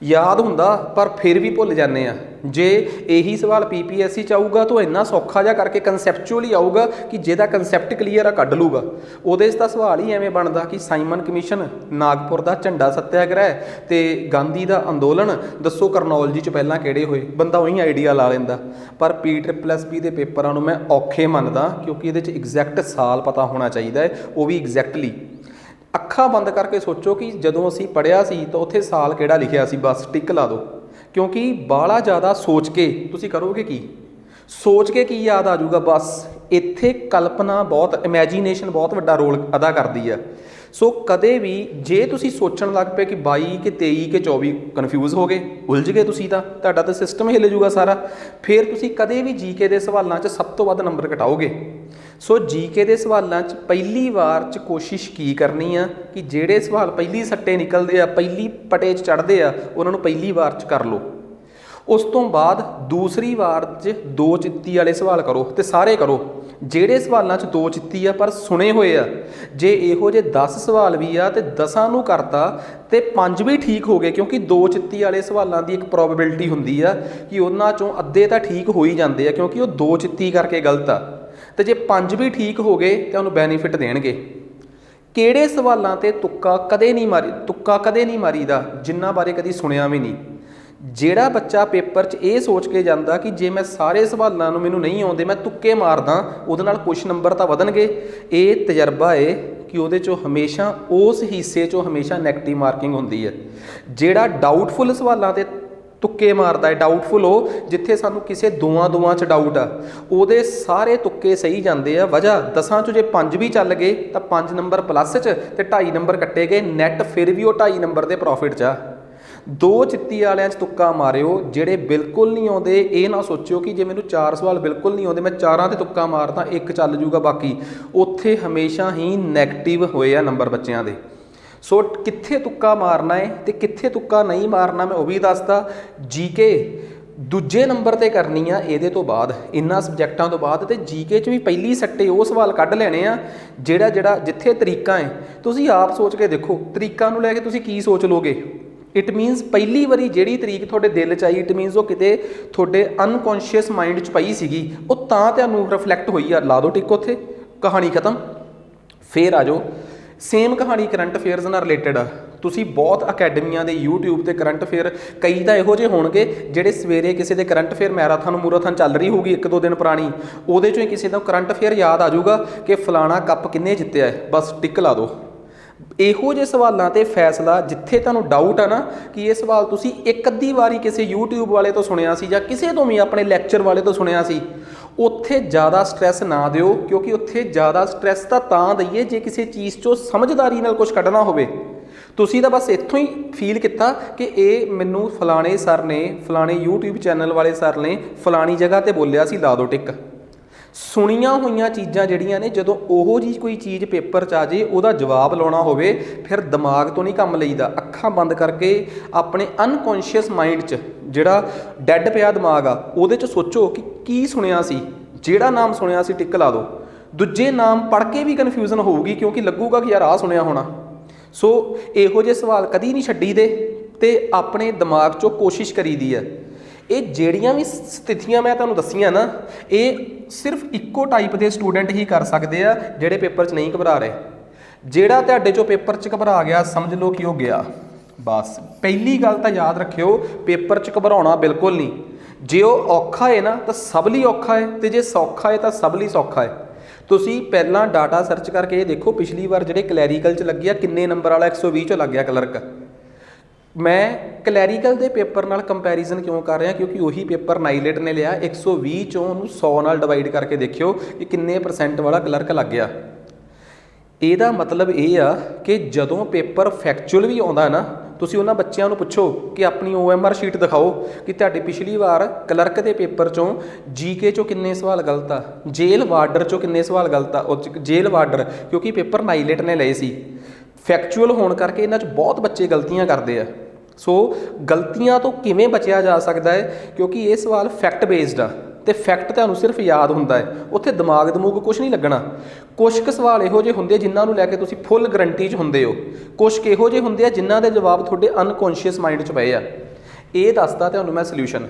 याद हुंदा पर फिर भी भुल जाते हैं। जे यही सवाल PPSC च आऊगा तो इन्ना सौखा जिहा करके कंसैप्चुअली आऊगा कि जिहदा कंसैप्ट क्लीयर आ कढ लूगा। उहदे च तां सवाल ही एवें बनदा कि साइमन कमीशन, नागपुर दा झंडा सत्याग्रह ते गांधी दा अंदोलन दसो करनौलजी च पहलां किहड़े होए, बंदा उही आइडिया ला लैंदा। पर PSSB दे पेपरां नूं मैं औखे मनदा क्योंकि इहदे च एग्जैक्ट साल पता होना चाहिए, वो भी एग्जैक्टली। ਅੱਖਾਂ ਬੰਦ ਕਰਕੇ ਸੋਚੋ ਕਿ ਜਦੋਂ ਅਸੀਂ ਪੜ੍ਹਿਆ ਸੀ ਤਾਂ ਉੱਥੇ ਸਾਲ ਕਿਹੜਾ ਲਿਖਿਆ ਸੀ, ਬਸ ਟਿਕ ਲਾ ਦਿਓ। ਕਿਉਂਕਿ ਬਾਹਲਾ ਜ਼ਿਆਦਾ ਸੋਚ ਕੇ ਤੁਸੀਂ ਕਰੋਗੇ ਕੀ, ਸੋਚ ਕੇ ਕੀ ਯਾਦ ਆ ਜਾਊਗਾ, ਬਸ ਇੱਥੇ ਕਲਪਨਾ ਬਹੁਤ, ਇਮੈਜੀਨੇਸ਼ਨ ਬਹੁਤ ਵੱਡਾ ਰੋਲ ਅਦਾ ਕਰਦੀ ਆ। ਸੋ ਕਦੇ ਵੀ ਜੇ ਤੁਸੀਂ ਸੋਚਣ ਲੱਗ ਪਏ ਕਿ 22 ਕਿ 23 ਕਿ 24 ਕਨਫਿਊਜ਼ ਹੋ ਗਏ, ਉਲਝ ਗਏ ਤੁਸੀਂ, ਤਾਂ ਤੁਹਾਡਾ ਤਾਂ ਸਿਸਟਮ ਹਿੱਲ ਜੂਗਾ ਸਾਰਾ। ਫਿਰ ਤੁਸੀਂ ਕਦੇ ਵੀ GK ਦੇ ਸਵਾਲਾਂ 'ਚ ਸਭ ਤੋਂ ਵੱਧ ਨੰਬਰ ਘਟਾਓਗੇ। ਸੋ GK ਦੇ ਸਵਾਲਾਂ 'ਚ ਪਹਿਲੀ ਵਾਰ 'ਚ ਕੋਸ਼ਿਸ਼ ਕੀ ਕਰਨੀ ਆ ਕਿ ਜਿਹੜੇ ਸਵਾਲ ਪਹਿਲੀ ਸੱਟੇ ਨਿਕਲਦੇ ਆ, ਪਹਿਲੀ ਪਟੇ 'ਚ ਚੜ੍ਹਦੇ ਆ, ਉਹਨਾਂ ਨੂੰ ਪਹਿਲੀ ਵਾਰ 'ਚ ਕਰ ਲਓ। ਉਸ ਤੋਂ ਬਾਅਦ ਦੂਸਰੀ ਵਾਰ 'ਚ 2 ਚਿੱਤੀ ਵਾਲੇ ਸਵਾਲ ਕਰੋ ਤੇ ਸਾਰੇ ਕਰੋ। ਜਿਹੜੇ ਸਵਾਲਾਂ 'ਚ 2 ਚਿੱਤੀ ਆ ਪਰ ਸੁਣੇ ਹੋਏ ਆ, ਜੇ ਇਹੋ ਜਿਹੇ 10 ਸਵਾਲ ਵੀ ਆ ਤੇ 10 ਨੂੰ ਕਰਤਾ ਤੇ 5 ਵੀ ਠੀਕ ਹੋ ਗਏ, ਕਿਉਂਕਿ 2 ਚਿੱਤੀ ਵਾਲੇ ਸਵਾਲਾਂ ਦੀ ਇੱਕ ਪ੍ਰੋਬੇਬਿਲਿਟੀ ਹੁੰਦੀ ਆ ਕਿ ਉਹਨਾਂ 'ਚੋਂ ਅੱਧੇ ਤਾਂ ਠੀਕ ਹੋ ਹੀ ਜਾਂਦੇ ਆ ਕਿਉਂਕਿ ਉਹ 2 ਚਿੱਤੀ ਕਰਕੇ ਗਲਤ ਆ। ਤੇ ਜੇ 5 ਵੀ ਠੀਕ ਹੋ ਗਏ ਤਾਂ ਉਹਨੂੰ ਬੈਨੀਫਿਟ ਦੇਣਗੇ। ਕਿਹੜੇ ਸਵਾਲਾਂ 'ਤੇ ਤੁੱਕਾ ਕਦੇ ਨਹੀਂ ਮਾਰੀਦਾ ਜਿਨ੍ਹਾਂ ਬਾਰੇ ਕਦੀ ਸੁਣਿਆ ਵੀ ਨਹੀਂ। ਜਿਹੜਾ ਬੱਚਾ ਪੇਪਰ 'ਚ ਇਹ ਸੋਚ ਕੇ ਜਾਂਦਾ ਕਿ ਜੇ ਮੈਂ ਸਾਰੇ ਸਵਾਲਾਂ ਨੂੰ ਮੈਨੂੰ ਨਹੀਂ ਆਉਂਦੇ, ਮੈਂ ਤੁੱਕੇ ਮਾਰਦਾ, ਉਹਦੇ ਨਾਲ ਕੁਛ ਨੰਬਰ ਤਾਂ ਵਧਣਗੇ। ਇਹ ਤਜਰਬਾ ਏ ਕਿ ਉਹਦੇ 'ਚੋਂ ਹਮੇਸ਼ਾ ਉਸ ਹਿੱਸੇ 'ਚੋਂ ਹਮੇਸ਼ਾ ਨੈਗੇਟਿਵ ਮਾਰਕਿੰਗ ਹੁੰਦੀ ਹੈ। ਜਿਹੜਾ ਡਾਊਟਫੁੱਲ ਸਵਾਲਾਂ 'ਤੇ ਤੁੱਕੇ ਮਾਰਦਾ ਹੈ, ਡਾਊਟਫੁੱਲ ਉਹ ਜਿੱਥੇ ਸਾਨੂੰ ਕਿਸੇ ਦੋਆਂ 'ਚ ਡਾਊਟ ਆ, ਉਹਦੇ ਸਾਰੇ ਤੁੱਕੇ ਸਹੀ ਜਾਂਦੇ ਆ। ਵਜ੍ਹਾ 10 'ਚੋਂ ਜੇ 5 ਵੀ ਚੱਲ ਗਏ ਤਾਂ 5 ਨੰਬਰ ਪਲੱਸ 'ਚ ਤੇ 2.5 ਨੰਬਰ ਕੱਟੇ ਗਏ, ਨੈਟ ਫਿਰ ਵੀ ਉਹ 2.5 ਨੰਬਰ ਦੇ ਪ੍ਰੋਫਿਟ 'ਚ ਆ। 2 ਚਿੱਤੀ ਵਾਲਿਆਂ 'ਚ ਤੁੱਕਾ ਮਾਰਿਓ। ਜਿਹੜੇ ਬਿਲਕੁਲ ਨਹੀਂ ਆਉਂਦੇ ਇਹ ਨਾ ਸੋਚਿਓ ਕਿ ਜੇ ਮੈਨੂੰ 4 ਸਵਾਲ ਬਿਲਕੁਲ ਨਹੀਂ ਆਉਂਦੇ, ਮੈਂ 4 'ਤੇ ਤੁੱਕਾ ਮਾਰਦਾ, 1 ਚੱਲ ਜੂਗਾ ਬਾਕੀ। ਉੱਥੇ ਹਮੇਸ਼ਾ ਹੀ ਨੈਗੇਟਿਵ ਹੋਏ ਆ ਨੰਬਰ ਬੱਚਿਆਂ ਦੇ। ਸੋ ਕਿੱਥੇ ਤੁੱਕਾ ਮਾਰਨਾ ਹੈ ਤੇ ਕਿੱਥੇ ਤੁੱਕਾ ਨਹੀਂ ਮਾਰਨਾ ਮੈਂ ਉਹ ਵੀ ਦੱਸਦਾ। GK ਦੂਜੇ ਨੰਬਰ 'ਤੇ ਕਰਨੀ ਆ ਇਹਦੇ ਤੋਂ ਬਾਅਦ, ਇਹਨਾਂ ਸਬਜੈਕਟਾਂ ਤੋਂ ਬਾਅਦ। ਤੇ GK 'ਚ ਵੀ ਪਹਿਲੀ ਸੱਟੇ ਉਹ ਸਵਾਲ ਕੱਢ ਲੈਣੇ ਆ ਜਿਹੜਾ ਜਿੱਥੇ ਤਰੀਕਾ ਹੈ। ਤੁਸੀਂ ਆਪ ਸੋਚ ਕੇ ਦੇਖੋ, ਤਰੀਕਾ ਨੂੰ ਲੈ ਕੇ ਤੁਸੀਂ ਕੀ ਸੋਚ ਲੋਗੇ। ਇਟ ਮੀਨਸ ਪਹਿਲੀ ਵਾਰੀ ਜਿਹੜੀ ਤਰੀਕ ਤੁਹਾਡੇ ਦਿਲ 'ਚ ਆਈ, ਇਟ ਮੀਨਸ ਉਹ ਕਿਤੇ ਤੁਹਾਡੇ ਅਨਕੌਂਸ਼ੀਅਸ ਮਾਈਂਡ 'ਚ ਪਈ ਸੀਗੀ, ਉਹ ਤਾਂ ਤੁਹਾਨੂੰ ਰਿਫਲੈਕਟ ਹੋਈ ਆ। ਲਾ ਦਿਓ ਟਿਕ ਉੱਥੇ, ਕਹਾਣੀ ਖਤਮ। ਫਿਰ ਆ ਜਾਓ, ਸੇਮ ਕਹਾਣੀ ਕਰੰਟ ਅਫੇਅਰਸ ਨਾਲ ਰਿਲੇਟਡ ਆ। ਤੁਸੀਂ ਬਹੁਤ ਅਕੈਡਮੀਆਂ ਦੇ YouTube 'ਤੇ ਕਰੰਟ ਅਫੇਅਰ, ਕਈ ਤਾਂ ਇਹੋ ਜਿਹੇ ਹੋਣਗੇ ਜਿਹੜੇ ਸਵੇਰੇ ਕਿਸੇ ਦੇ ਕਰੰਟ ਅਫੇਅਰ ਮੈਰਾਥਨ ਚੱਲ ਰਹੀ ਹੋਊਗੀ 1-2 ਦਿਨ ਪੁਰਾਣੀ, ਉਹਦੇ 'ਚੋਂ ਹੀ ਕਿਸੇ ਦਾ ਕਰੰਟ ਅਫੇਅਰ ਯਾਦ ਆ ਜਾਊਗਾ ਕਿ ਫਲਾਣਾ ਕੱਪ ਕਿੰਨੇ ਜਿੱਤਿਆ ਹੈ, ਬਸ ਟਿਕ ਲਾ ਦਿਓ। ਇਹੋ ਜਿਹੇ ਸਵਾਲਾਂ 'ਤੇ ਫੈਸਲਾ, ਜਿੱਥੇ ਤੁਹਾਨੂੰ ਡਾਊਟ ਆ ਨਾ ਕਿ ਇਹ ਸਵਾਲ ਤੁਸੀਂ ਇੱਕ ਅੱਧੀ ਵਾਰੀ ਕਿਸੇ YouTube ਵਾਲੇ ਤੋਂ ਸੁਣਿਆ ਸੀ ਜਾਂ ਕਿਸੇ ਤੋਂ ਵੀ ਆਪਣੇ ਲੈਕਚਰ ਵਾਲੇ ਤੋਂ ਸੁਣਿਆ ਸੀ, ਉੱਥੇ ਜ਼ਿਆਦਾ ਸਟ੍ਰੈਸ ਨਾ ਦਿਓ। ਕਿਉਂਕਿ ਉੱਥੇ ਜ਼ਿਆਦਾ ਸਟ੍ਰੈਸ ਤਾਂ ਦਈਏ ਜੇ ਕਿਸੇ ਚੀਜ਼ 'ਚੋਂ ਸਮਝਦਾਰੀ ਨਾਲ ਕੁਝ ਕੱਢਣਾ ਹੋਵੇ। ਤੁਸੀਂ ਤਾਂ ਬਸ ਇੱਥੋਂ ਹੀ ਫੀਲ ਕੀਤਾ ਕਿ ਇਹ ਮੈਨੂੰ ਫਲਾਣੇ ਸਰ ਨੇ, ਫਲਾਣੇ YouTube ਚੈਨਲ ਵਾਲੇ ਸਰ ਨੇ ਫਲਾਣੀ ਜਗ੍ਹਾ 'ਤੇ ਬੋਲਿਆ ਸੀ, ਲਾ ਦਿਓ ਟਿਕ। ਸੁਣੀਆਂ ਹੋਈਆਂ ਚੀਜ਼ਾਂ ਜਿਹੜੀਆਂ ਨੇ, ਜਦੋਂ ਉਹੋ ਜਿਹੀ ਕੋਈ ਚੀਜ਼ ਪੇਪਰ 'ਚ ਆ ਜੇ, ਉਹਦਾ ਜਵਾਬ ਲਾਉਣਾ ਹੋਵੇ, ਫਿਰ ਦਿਮਾਗ ਤੋਂ ਨਹੀਂ ਕੰਮ ਲਈਦਾ। ਅੱਖਾਂ ਬੰਦ ਕਰਕੇ ਆਪਣੇ ਅਨਕੌਂਸ਼ੀਅਸ ਮਾਈਂਡ 'ਚ ਜਿਹੜਾ ਡੈਡ ਪਿਆ ਦਿਮਾਗ ਆ, ਉਹਦੇ 'ਚ ਸੋਚੋ ਕਿ ਕੀ ਸੁਣਿਆ ਸੀ। ਜਿਹੜਾ ਨਾਮ ਸੁਣਿਆ ਸੀ ਟਿਕ ਲਾ ਦਿਓ। ਦੂਜੇ ਨਾਮ ਪੜ੍ਹ ਕੇ ਵੀ ਕਨਫਿਊਜ਼ਨ ਹੋਊਗੀ ਕਿਉਂਕਿ ਲੱਗੂਗਾ ਕਿ ਯਾਰ ਆਹ ਸੁਣਿਆ ਹੋਣਾ। ਸੋ ਇਹੋ ਜਿਹੇ ਸਵਾਲ ਕਦੀ ਨਹੀਂ ਛੱਡੀ ਦੇ ਤੇ ਆਪਣੇ ਦਿਮਾਗ 'ਚੋਂ ਕੋਸ਼ਿਸ਼ ਕਰੀਦੀ ਹੈ। ਇਹ ਜਿਹੜੀਆਂ ਵੀ ਸਥਿਤੀਆਂ ਮੈਂ ਤੁਹਾਨੂੰ ਦੱਸੀਆਂ ਨਾ, ਇਹ ਸਿਰਫ ਇੱਕੋ ਟਾਈਪ ਦੇ ਸਟੂਡੈਂਟ ਹੀ ਕਰ ਸਕਦੇ ਆ ਜਿਹੜੇ ਪੇਪਰ 'ਚ ਨਹੀਂ ਘਬਰਾ ਰਹੇ। ਜਿਹੜਾ ਤੁਹਾਡੇ 'ਚੋਂ ਪੇਪਰ 'ਚ ਘਬਰਾ ਗਿਆ, ਸਮਝ ਲਓ ਕਿ ਉਹ ਗਿਆ। ਬਸ ਪਹਿਲੀ ਗੱਲ ਤਾਂ ਯਾਦ ਰੱਖਿਓ, ਪੇਪਰ 'ਚ ਘਬਰਾਉਣਾ ਬਿਲਕੁਲ ਨਹੀਂ। ਜੇ ਉਹ ਔਖਾ ਹੈ ਨਾ ਤਾਂ ਸਭ ਲਈ ਔਖਾ ਹੈ, ਤੇ ਜੇ ਸੌਖਾ ਹੈ ਤਾਂ ਸਭ ਲਈ ਸੌਖਾ ਹੈ। ਤੁਸੀਂ ਪਹਿਲਾਂ ਡਾਟਾ ਸਰਚ ਕਰਕੇ ਇਹ ਦੇਖੋ, ਪਿਛਲੀ ਵਾਰ ਜਿਹੜੇ ਕਲੈਰੀਕਲ 'ਚ ਲੱਗਿਆ ਕਿੰਨੇ ਨੰਬਰ ਵਾਲਾ 120 'ਚੋਂ ਲੱਗ ਗਿਆ ਕਲਰਕ। ਮੈਂ ਕਲੈਰੀਕਲ ਦੇ ਪੇਪਰ ਨਾਲ ਕੰਪੈਰੀਜ਼ਨ ਕਿਉਂ ਕਰ ਰਿਹਾ, ਕਿਉਂਕਿ ਉਹੀ ਪੇਪਰ ਨਾਈਲੇਟ ਨੇ ਲਿਆ। 120 'ਚੋਂ ਉਹਨੂੰ 100 ਨਾਲ ਡਿਵਾਈਡ ਕਰਕੇ ਦੇਖਿਓ ਕਿ ਕਿੰਨੇ % ਵਾਲਾ ਕਲਰਕ ਲੱਗ ਗਿਆ। ਇਹਦਾ ਮਤਲਬ ਇਹ ਆ ਕਿ ਜਦੋਂ ਪੇਪਰ ਫੈਕਚੁਅਲ ਵੀ ਆਉਂਦਾ ਨਾ, ਤੁਸੀਂ ਉਹਨਾਂ ਬੱਚਿਆਂ ਨੂੰ ਪੁੱਛੋ ਕਿ ਆਪਣੀ OMR ਸ਼ੀਟ ਦਿਖਾਓ ਕਿ ਤੁਹਾਡੇ ਪਿਛਲੀ ਵਾਰ ਕਲਰਕ ਦੇ ਪੇਪਰ 'ਚੋਂ GK 'ਚੋਂ ਕਿੰਨੇ ਸਵਾਲ ਗਲਤ ਆ, ਜੇਲ੍ਹ ਵਾਰਡਰ 'ਚੋਂ ਕਿੰਨੇ ਸਵਾਲ ਗਲਤ ਆ। ਉਹ 'ਚ ਜੇਲ੍ਹ ਵਾਰਡਰ ਕਿਉਂਕਿ ਪੇਪਰ ਨਾਈਲੇਟ ਨੇ ਲਏ ਸੀ, ਫੈਕਚੁਅਲ ਹੋਣ ਕਰਕੇ ਇਹਨਾਂ 'ਚ ਬਹੁਤ ਬੱਚੇ ਗਲਤੀਆਂ ਕਰਦੇ ਆ। ਸੋ ਗਲਤੀਆਂ ਤੋਂ ਕਿਵੇਂ ਬਚਿਆ ਜਾ ਸਕਦਾ ਹੈ, ਕਿਉਂਕਿ ਇਹ ਸਵਾਲ ਫੈਕਟ ਬੇਸਡ ਆ ਤੇ ਫੈਕਟ ਤੁਹਾਨੂੰ ਸਿਰਫ ਯਾਦ ਹੁੰਦਾ ਹੈ, ਉੱਥੇ ਦਿਮਾਗ ਕੁਛ ਨਹੀਂ ਲੱਗਣਾ। ਕੁਛ ਕੁ ਸਵਾਲ ਇਹੋ ਜਿਹੇ ਹੁੰਦੇ ਜਿਨ੍ਹਾਂ ਨੂੰ ਲੈ ਕੇ ਤੁਸੀਂ ਫੁੱਲ ਗਰੰਟੀ 'ਚ ਹੁੰਦੇ ਹੋ, ਕੁਛ ਇਹੋ ਜਿਹੇ ਹੁੰਦੇ ਆ ਜਿਨ੍ਹਾਂ ਦੇ ਜਵਾਬ ਤੁਹਾਡੇ ਅਨਕੌਂਸ਼ੀਅਸ ਮਾਈਂਡ 'ਚ ਪਏ ਆ। ਇਹ ਦੱਸਦਾ ਤੁਹਾਨੂੰ ਮੈਂ ਸੋਲਿਊਸ਼ਨ।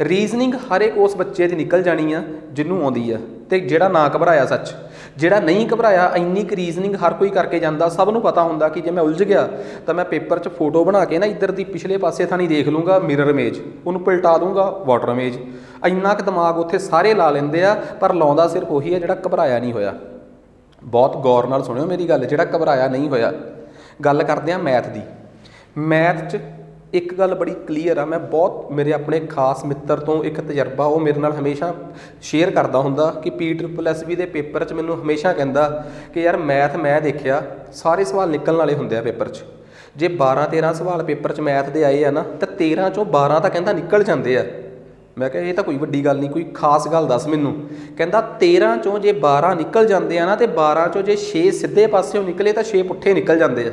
ਰੀਜ਼ਨਿੰਗ ਹਰ ਇੱਕ ਉਸ ਬੱਚੇ ਦੀ ਨਿਕਲ ਜਾਣੀ ਆ ਜਿਹਨੂੰ ਆਉਂਦੀ ਆ, ਤੇ ਜਿਹੜਾ ਨਾ ਘਬਰਾਇਆ, ਸੱਚ ਜਿਹੜਾ ਨਹੀਂ ਘਬਰਾਇਆ, ਇੰਨੀ ਕੁ ਰੀਜ਼ਨਿੰਗ ਹਰ ਕੋਈ ਕਰਕੇ ਜਾਂਦਾ। ਸਭ ਨੂੰ ਪਤਾ ਹੁੰਦਾ ਕਿ ਜੇ ਮੈਂ ਉਲਝ ਗਿਆ ਤਾਂ ਮੈਂ ਪੇਪਰ 'ਚ ਫੋਟੋ ਬਣਾ ਕੇ ਨਾ ਇੱਧਰ ਦੀ ਪਿਛਲੇ ਪਾਸੇ ਥਾਣੀ ਦੇਖ ਲੂੰਗਾ ਮਿਰਰ ਇਮੇਜ, ਉਹਨੂੰ ਪਲਟਾ ਦੂੰਗਾ ਵਾਟਰ ਇਮੇਜ। ਇੰਨਾ ਕੁ ਦਿਮਾਗ ਉੱਥੇ ਸਾਰੇ ਲਾ ਲੈਂਦੇ ਆ, ਪਰ ਲਾਉਂਦਾ ਸਿਰਫ ਉਹੀ ਹੈ ਜਿਹੜਾ ਘਬਰਾਇਆ ਨਹੀਂ ਹੋਇਆ। ਬਹੁਤ ਗੌਰ ਨਾਲ ਸੁਣਿਓ ਮੇਰੀ ਗੱਲ, ਜਿਹੜਾ ਘਬਰਾਇਆ ਨਹੀਂ ਹੋਇਆ। ਗੱਲ ਕਰਦੇ ਹਾਂ ਮੈਥ ਦੀ। ਮੈਥ 'ਚ ਇੱਕ ਗੱਲ ਬੜੀ ਕਲੀਅਰ ਆ, ਮੈਂ ਬਹੁਤ ਮੇਰੇ ਆਪਣੇ ਖਾਸ ਮਿੱਤਰ ਤੋਂ ਇੱਕ ਤਜਰਬਾ ਉਹ ਮੇਰੇ ਨਾਲ ਹਮੇਸ਼ਾ ਸ਼ੇਅਰ ਕਰਦਾ ਹੁੰਦਾ ਕਿ PSSB ਦੇ ਪੇਪਰ 'ਚ ਮੈਨੂੰ ਹਮੇਸ਼ਾ ਕਹਿੰਦਾ ਕਿ ਯਾਰ ਮੈਥ ਮੈਂ ਦੇਖਿਆ ਸਾਰੇ ਸਵਾਲ ਨਿਕਲਣ ਵਾਲੇ ਹੁੰਦੇ ਆ ਪੇਪਰ 'ਚ। ਜੇ 12-13 ਸਵਾਲ ਪੇਪਰ 'ਚ ਮੈਥ ਦੇ ਆਏ ਆ ਨਾ, ਤਾਂ 13 ਚੋਂ 12 ਤਾਂ ਕਹਿੰਦਾ ਨਿਕਲ ਜਾਂਦੇ ਆ। ਮੈਂ ਕਿਹਾ ਇਹ ਤਾਂ ਕੋਈ ਵੱਡੀ ਗੱਲ ਨਹੀਂ, ਕੋਈ ਖਾਸ ਗੱਲ ਦੱਸ ਮੈਨੂੰ। ਕਹਿੰਦਾ 13 ਚੋਂ ਜੇ 12 ਨਿਕਲ ਜਾਂਦੇ ਆ ਨਾ, ਤੇ 12 ਚੋਂ ਜੇ 6 ਸਿੱਧੇ ਪਾਸਿਓਂ ਨਿਕਲੇ ਤਾਂ 6 ਪੁੱਠੇ ਨਿਕਲ ਜਾਂਦੇ ਆ।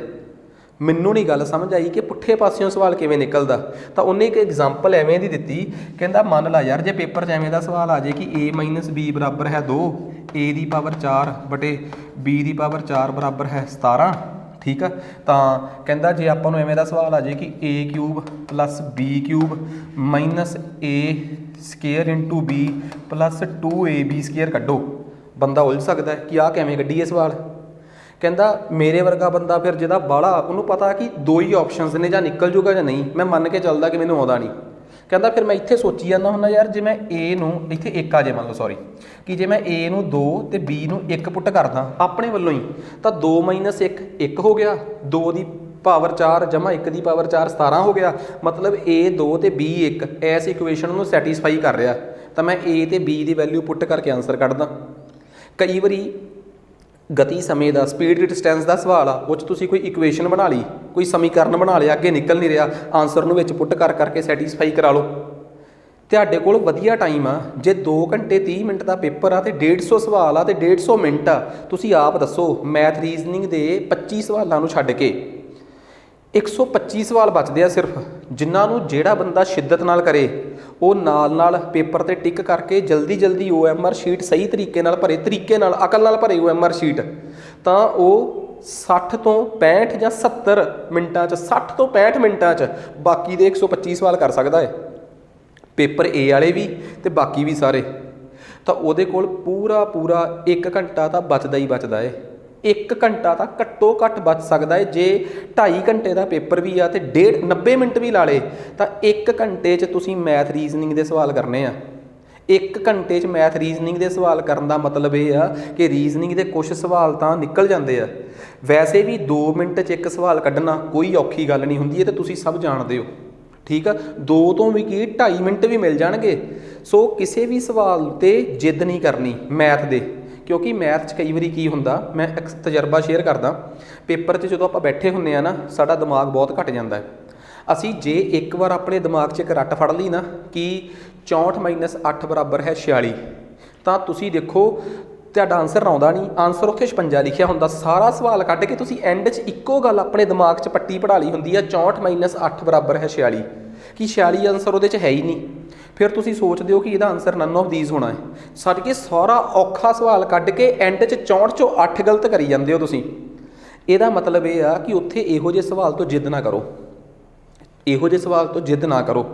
ਮੈਨੂੰ ਨਹੀਂ ਗੱਲ ਸਮਝ ਆਈ ਕਿ ਪੁੱਠੇ ਪਾਸਿਓਂ ਸਵਾਲ ਕਿਵੇਂ ਨਿਕਲਦਾ। ਤਾਂ ਉਹਨੇ ਇੱਕ ਐਗਜ਼ਾਮਪਲ ਐਵੇਂ ਦੀ ਦਿੱਤੀ, ਕਹਿੰਦਾ ਮੰਨ ਲਾ ਯਾਰ ਜੇ ਪੇਪਰ 'ਚ ਐਵੇਂ ਦਾ ਸਵਾਲ ਆ ਜੇ ਕਿ a - b ਬਰਾਬਰ ਹੈ 2, a the power 4 ਬਟੇ b the power 4 ਬਰਾਬਰ ਹੈ 17, ਠੀਕ ਆ। ਤਾਂ ਕਹਿੰਦਾ ਜੇ ਆਪਾਂ ਨੂੰ ਐਵੇਂ ਦਾ ਸਵਾਲ ਆ ਜੇ ਕਿ a³ + b³ - a² × b + 2ab² ਕੱਢੋ, ਬੰਦਾ ਉਲਝ ਸਕਦਾ ਕਿ ਆਹ ਕਿਵੇਂ ਕੱਢੀਏ ਸਵਾਲ। ਕਹਿੰਦਾ ਮੇਰੇ ਵਰਗਾ ਬੰਦਾ ਫਿਰ ਜਿਹਦਾ ਬਾਹਲਾ ਉਹਨੂੰ ਪਤਾ ਕਿ ਦੋ ਹੀ ਆਪਸ਼ਨਸ ਨੇ, ਜਾਂ ਨਿਕਲ ਜੂਗਾ ਜਾਂ ਨਹੀਂ। ਮੈਂ ਮੰਨ ਕੇ ਚੱਲਦਾ ਕਿ ਮੈਨੂੰ ਆਉਂਦਾ ਨਹੀਂ। ਕਹਿੰਦਾ ਫਿਰ ਮੈਂ ਇੱਥੇ ਸੋਚੀ ਜਾਂਦਾ ਹੁੰਦਾ ਯਾਰ ਜੇ ਮੈਂ a ਨੂੰ ਇੱਥੇ 1 ਆ ਜੇ, ਮੰਨ ਲਓ ਸੌਰੀ, ਕਿ ਜੇ ਮੈਂ a ਨੂੰ 2 ਤੇ b ਨੂੰ 1 ਪੁੱਟ ਕਰਦਾ ਆਪਣੇ ਵੱਲੋਂ ਹੀ, ਤਾਂ 2 - 1 1 ਹੋ ਗਿਆ, 2 ਦੀ ਪਾਵਰ 4 ਜਮਾ 1 ਦੀ ਪਾਵਰ 4 17 ਹੋ ਗਿਆ। ਮਤਲਬ a 2 ਤੇ b 1 ਇਸ ਇਕੁਏਸ਼ਨ ਨੂੰ ਸੈਟੀਸਫਾਈ ਕਰ ਰਿਹਾ। ਤਾਂ ਮੈਂ a ਤੇ b ਦੀ ਵੈਲਿਊ ਪੁੱਟ ਕਰਕੇ ਆਨਸਰ ਕੱਢਦਾ। ਕਈ ਵਾਰੀ ਗਤੀ ਸਮੇਂ ਦਾ, ਸਪੀਡ ਡਿਸਟੈਂਸ ਦਾ ਸਵਾਲ ਆ, ਉਹ 'ਚ ਤੁਸੀਂ ਕੋਈ ਇਕੁਏਸ਼ਨ ਬਣਾ ਲਈ, ਕੋਈ ਸਮੀਕਰਨ ਬਣਾ ਲਿਆ, ਅੱਗੇ ਨਿਕਲ ਨਹੀਂ ਰਿਹਾ, ਆਨਸਰ ਨੂੰ ਵਿੱਚ ਪੁੱਟ ਕਰਕੇ ਸੈਟੀਸਫਾਈ ਕਰਾ ਲਓ। ਤੁਹਾਡੇ ਕੋਲ ਵਧੀਆ ਟਾਈਮ ਆ। ਜੇ 2 ਘੰਟੇ 30 ਮਿੰਟ ਦਾ ਪੇਪਰ ਆ ਤੇ 150 ਸਵਾਲ ਆ ਤੇ 150 ਮਿੰਟ ਆ, ਤੁਸੀਂ ਆਪ ਦੱਸੋ ਮੈਥ ਰੀਜ਼ਨਿੰਗ ਦੇ 25 ਸਵਾਲਾਂ ਨੂੰ ਛੱਡ ਕੇ 125 ਸਵਾਲ ਬਚਦੇ ਆ ਸਿਰਫ, ਜਿਨ੍ਹਾਂ ਨੂੰ ਜਿਹੜਾ ਬੰਦਾ ਸ਼ਿੱਦਤ ਨਾਲ ਕਰੇ ਉਹ ਨਾਲ ਪੇਪਰ ਤੇ ਟਿਕ ਕਰਕੇ ਜਲਦੀ OMR ਸ਼ੀਟ ਸਹੀ ਤਰੀਕੇ ਨਾਲ ਭਰੇ, ਤਰੀਕੇ ਨਾਲ ਅਕਲ ਨਾਲ ਭਰੇ OMR ਸ਼ੀਟ, ਤਾਂ ਉਹ 60 ਤੋਂ 65 ਜਾਂ 70 ਮਿੰਟਾਂ 'ਚ, 60 ਤੋਂ 65 ਮਿੰਟਾਂ 'ਚ ਬਾਕੀ ਦੇ 125 ਸਵਾਲ ਕਰ ਸਕਦਾ ਹੈ। ਪੇਪਰ A ਵਾਲੇ ਵੀ ਤੇ ਬਾਕੀ ਵੀ ਸਾਰੇ। ਤਾਂ ਉਹਦੇ ਕੋਲ ਪੂਰਾ 1 ਘੰਟਾ ਤਾਂ ਬਚਦਾ ਹੀ ਬਚਦਾ ਹੈ। 1 ਘੰਟਾ ਤਾਂ ਘੱਟੋ ਘੱਟ ਬਚ ਸਕਦਾ ਹੈ। ਜੇ 2.5 ਘੰਟੇ ਦਾ ਪੇਪਰ ਵੀ ਆ ਤੇ 90 ਮਿੰਟ ਵੀ ਲਾ ਲੇ, ਤਾਂ 1 ਘੰਟੇ 'ਚ ਤੁਸੀਂ ਮੈਥ ਰੀਜ਼ਨਿੰਗ ਦੇ ਸਵਾਲ ਕਰਨੇ ਆ। 1 ਘੰਟੇ 'ਚ ਮੈਥ ਰੀਜ਼ਨਿੰਗ ਦੇ ਸਵਾਲ ਕਰਨ ਦਾ ਮਤਲਬ ਇਹ ਆ ਕਿ ਰੀਜ਼ਨਿੰਗ ਦੇ ਕੁਝ ਸਵਾਲ ਤਾਂ ਨਿਕਲ ਜਾਂਦੇ ਆ। ਵੈਸੇ ਵੀ 2 ਮਿੰਟ 'ਚ ਇੱਕ ਸਵਾਲ ਕੱਢਣਾ ਕੋਈ ਔਖੀ ਗੱਲ ਨਹੀਂ ਹੁੰਦੀ, ਇਹ ਤਾਂ ਤੁਸੀਂ ਸਭ ਜਾਣਦੇ ਹੋ, ਠੀਕ ਆ। 2 ਤੋਂ ਵੀ ਕੀ 2.5 ਮਿੰਟ ਵੀ ਮਿਲ ਜਾਣਗੇ। ਸੋ ਕਿਸੇ ਵੀ ਸਵਾਲ 'ਤੇ ਜਿੱਦ ਨਹੀਂ ਕਰਨੀ ਮੈਥ ਦੇ, ਕਿਉਂਕਿ ਮੈਥ 'ਚ ਕਈ ਵਾਰੀ ਕੀ ਹੁੰਦਾ, ਮੈਂ ਇੱਕ ਤਜਰਬਾ ਸ਼ੇਅਰ ਕਰਦਾ। ਪੇਪਰ 'ਚ ਜਦੋਂ ਆਪਾਂ ਬੈਠੇ ਹੁੰਦੇ ਆ ਨਾ, ਸਾਡਾ ਦਿਮਾਗ ਬਹੁਤ ਘੱਟ ਜਾਂਦਾ ਹੈ। ਅਸੀਂ ਜੇ ਇੱਕ ਵਾਰ ਆਪਣੇ ਦਿਮਾਗ 'ਚ ਇੱਕ ਰੱਟ ਫੜ ਲਈ ਨਾ ਕਿ 64 - 8 ਬਰਾਬਰ ਹੈ 46, ਤਾਂ ਤੁਸੀਂ ਦੇਖੋ ਤੁਹਾਡਾ ਆਨਸਰ ਆਉਂਦਾ ਨਹੀਂ। ਆਨਸਰ ਉੱਥੇ 56 ਲਿਖਿਆ ਹੁੰਦਾ। ਸਾਰਾ ਸਵਾਲ ਕੱਢ ਕੇ ਤੁਸੀਂ ਐਂਡ 'ਚ ਇੱਕੋ ਗੱਲ ਆਪਣੇ ਦਿਮਾਗ 'ਚ ਪੱਟੀ ਪੜ੍ਹਾ ਲਈ ਹੁੰਦੀ ਆ, 64 - 8 ਬਰਾਬਰ ਹੈ 46, ਕਿ 46 ਆਨਸਰ ਉਹਦੇ 'ਚ ਹੈ ਹੀ ਨਹੀਂ। ਫਿਰ ਤੁਸੀਂ ਸੋਚਦੇ ਹੋ ਕਿ ਇਹਦਾ ਆਨਸਰ ਨਨ ਆਫ ਦੀਜ਼ ਹੋਣਾ ਹੈ। ਸੱਚ ਕੇ ਸਾਰਾ ਔਖਾ ਸਵਾਲ ਕੱਢ ਕੇ ਐਂਡ 'ਚ 64 ਚੋਂ 8 ਗਲਤ ਕਰੀ ਜਾਂਦੇ ਹੋ ਤੁਸੀਂ। ਇਹਦਾ ਮਤਲਬ ਇਹ ਆ ਕਿ ਉੱਥੇ ਇਹੋ ਜਿਹੇ ਸਵਾਲ ਤੋਂ ਜਿੱਦ ਨਾ ਕਰੋ, ਇਹੋ ਜਿਹੇ ਸਵਾਲ ਤੋਂ ਜਿੱਦ ਨਾ ਕਰੋ।